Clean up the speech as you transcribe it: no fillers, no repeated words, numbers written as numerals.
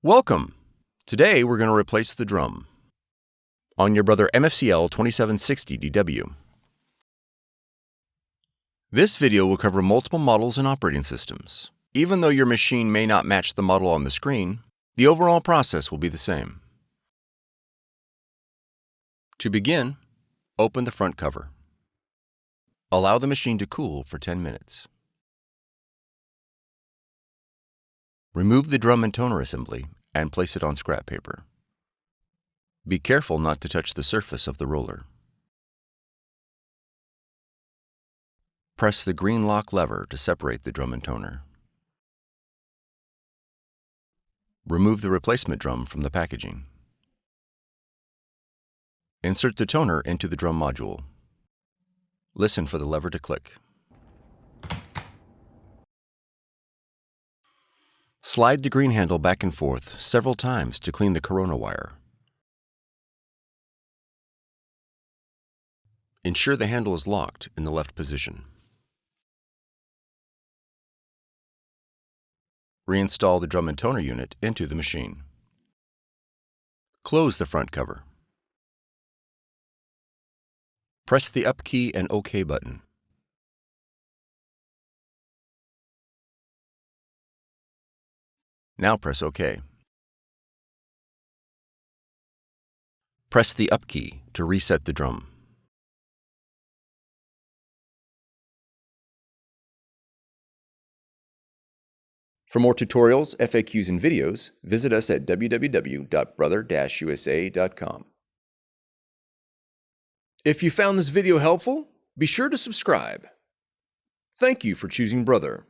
Welcome! Today we're going to replace the drum on your Brother MFC L2760DW. This video will cover multiple models and operating systems. Even though your machine may not match the model on the screen, the overall process will be the same. To begin, open the front cover. Allow the machine to cool for 10 minutes. Remove the drum and toner assembly and place it on scrap paper. Be careful not to touch the surface of the roller. Press the green lock lever to separate the drum and toner. Remove the replacement drum from the packaging. Insert the toner into the drum module. Listen for the lever to click. Slide the green handle back and forth several times to clean the corona wire. Ensure the handle is locked in the left position. Reinstall the drum and toner unit into the machine. Close the front cover. Press the up key and OK button. Now press OK. Press the up key to reset the drum. For more tutorials, FAQs, and videos, visit us at www.brother-usa.com. If you found this video helpful, be sure to subscribe. Thank you for choosing Brother.